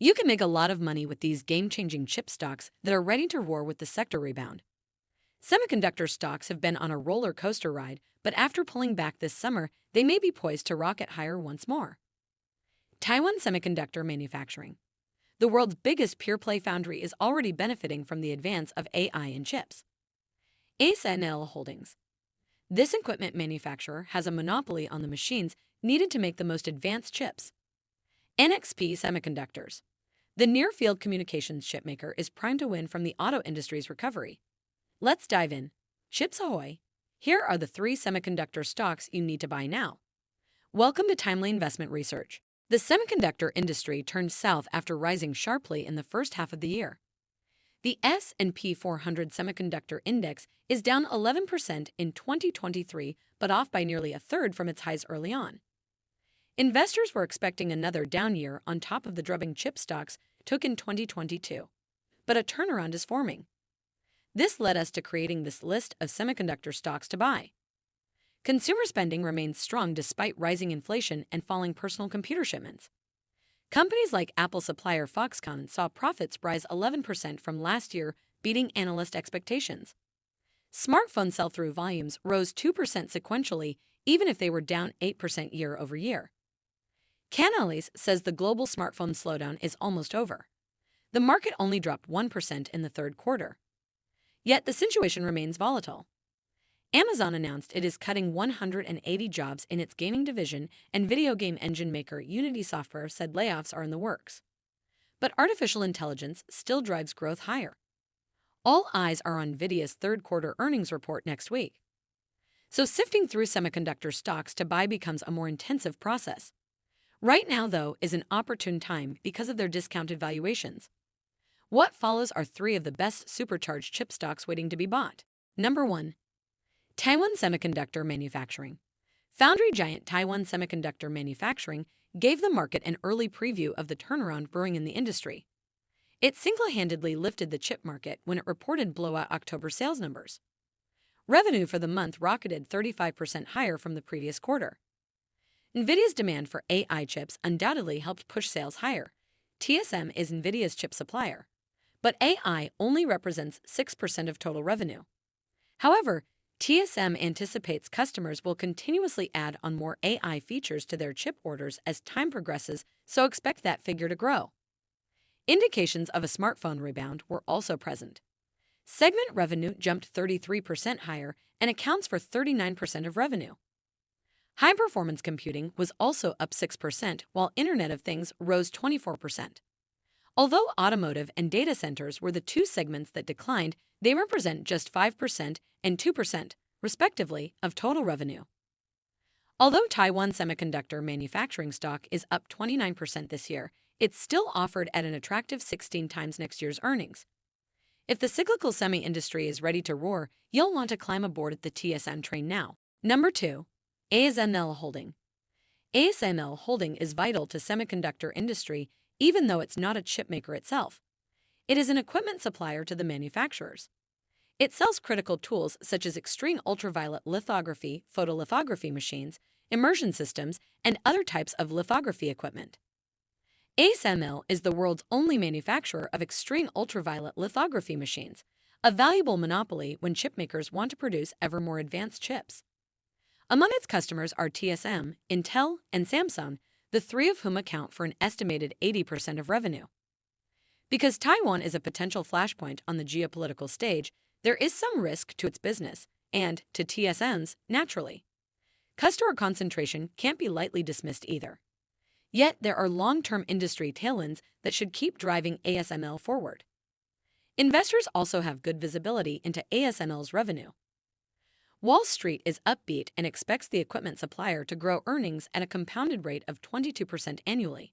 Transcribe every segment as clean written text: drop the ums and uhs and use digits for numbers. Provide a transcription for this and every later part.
You can make a lot of money with these game-changing chip stocks that are ready to roar with the sector rebound. Semiconductor stocks have been on a roller coaster ride, but after pulling back this summer, they may be poised to rocket higher once more. Taiwan Semiconductor Manufacturing. The world's biggest pure-play foundry is already benefiting from the advance of AI in chips. ASML Holdings. This equipment manufacturer has a monopoly on the machines needed to make the most advanced chips. NXP Semiconductors. The near-field communications chipmaker is primed to win from the auto industry's recovery. Let's dive in. Chips Ahoy. Here are the 3 semiconductor stocks you need to buy now. Welcome to Timely Investment Research. The semiconductor industry turned south after rising sharply in the first half of the year. The S&P 400 Semiconductor Index is down 11% in 2023, but off by nearly a third from its highs early on. Investors were expecting another down year on top of the drubbing chip stocks took in 2022, but a turnaround is forming. This led us to creating this list of semiconductor stocks to buy. Consumer spending remains strong despite rising inflation and falling personal computer shipments. Companies like Apple supplier Foxconn saw profits rise 11% from last year, beating analyst expectations. Smartphone sell-through volumes rose 2% sequentially, even if they were down 8% year over year. Canalys says the global smartphone slowdown is almost over. The market only dropped 1% in the third quarter. Yet the situation remains volatile. Amazon announced it is cutting 180 jobs in its gaming division, and video game engine maker Unity Software said layoffs are in the works. But artificial intelligence still drives growth higher. All eyes are on NVIDIA's third-quarter earnings report next week. So sifting through semiconductor stocks to buy becomes a more intensive process. Right now, though, is an opportune time because of their discounted valuations. What follows are 3 of the best supercharged chip stocks waiting to be bought. Number 1. Taiwan Semiconductor Manufacturing. Foundry giant Taiwan Semiconductor Manufacturing gave the market an early preview of the turnaround brewing in the industry. It single-handedly lifted the chip market when it reported blowout October sales numbers. Revenue for the month rocketed 35% higher from the previous quarter. NVIDIA's demand for AI chips undoubtedly helped push sales higher. TSM is NVIDIA's chip supplier, but AI only represents 6% of total revenue. However, TSM anticipates customers will continuously add on more AI features to their chip orders as time progresses, so expect that figure to grow. Indications of a smartphone rebound were also present. Segment revenue jumped 33% higher and accounts for 39% of revenue. High-performance computing was also up 6%, while Internet of Things rose 24%. Although automotive and data centers were the 2 segments that declined, they represent just 5% and 2%, respectively, of total revenue. Although Taiwan Semiconductor Manufacturing stock is up 29% this year, it's still offered at an attractive 16 times next year's earnings. If the cyclical semi-industry is ready to roar, you'll want to climb aboard the TSM train now. Number 2. ASML Holding. ASML Holding is vital to semiconductor industry even though it's not a chipmaker itself. It is an equipment supplier to the manufacturers. It sells critical tools such as extreme ultraviolet lithography, photolithography machines, immersion systems, and other types of lithography equipment. ASML is the world's only manufacturer of extreme ultraviolet lithography machines, a valuable monopoly when chipmakers want to produce ever more advanced chips. Among its customers are TSM, Intel, and Samsung, the 3 of whom account for an estimated 80% of revenue. Because Taiwan is a potential flashpoint on the geopolitical stage, there is some risk to its business, and to TSM's, naturally. Customer concentration can't be lightly dismissed either. Yet there are long-term industry tailwinds that should keep driving ASML forward. Investors also have good visibility into ASML's revenue. Wall Street is upbeat and expects the equipment supplier to grow earnings at a compounded rate of 22% annually.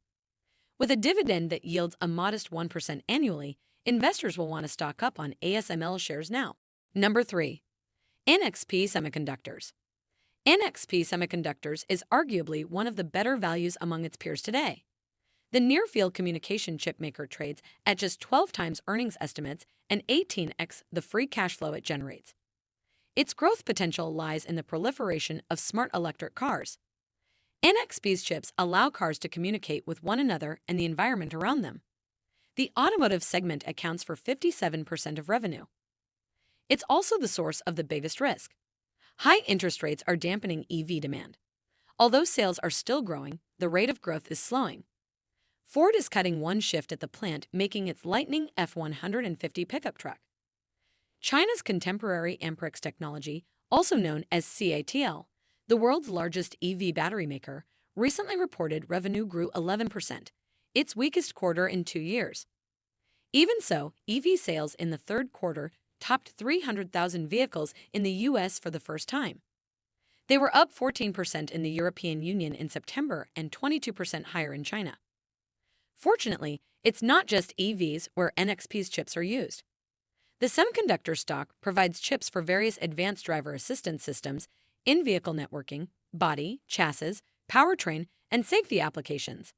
With a dividend that yields a modest 1% annually, investors will want to stock up on ASML shares now. Number 3. NXP Semiconductors. NXP Semiconductors is arguably one of the better values among its peers today. The near-field communication chipmaker trades at just 12 times earnings estimates and 18x the free cash flow it generates. Its growth potential lies in the proliferation of smart electric cars. NXP's chips allow cars to communicate with one another and the environment around them. The automotive segment accounts for 57% of revenue. It's also the source of the biggest risk. High interest rates are dampening EV demand. Although sales are still growing, the rate of growth is slowing. Ford is cutting one shift at the plant, making its Lightning F-150 pickup truck. China's contemporary Amperex technology, also known as CATL, the world's largest EV battery maker, recently reported revenue grew 11%, its weakest quarter in 2 years. Even so, EV sales in the third quarter topped 300,000 vehicles in the U.S. for the first time. They were up 14% in the European Union in September and 22% higher in China. Fortunately, it's not just EVs where NXP's chips are used. The semiconductor stock provides chips for various advanced driver assistance systems, in-vehicle networking, body, chassis, powertrain, and safety applications.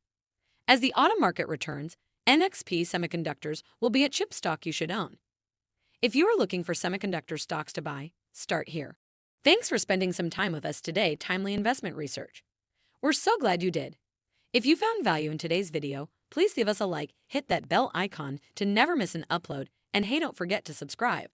As the auto market returns, NXP semiconductors will be a chip stock you should own. If you are looking for semiconductor stocks to buy, start here. Thanks for spending some time with us today, Timely Investment Research. We're so glad you did. If you found value in today's video, please give us a like, hit that bell icon to never miss an upload, and hey, don't forget to subscribe.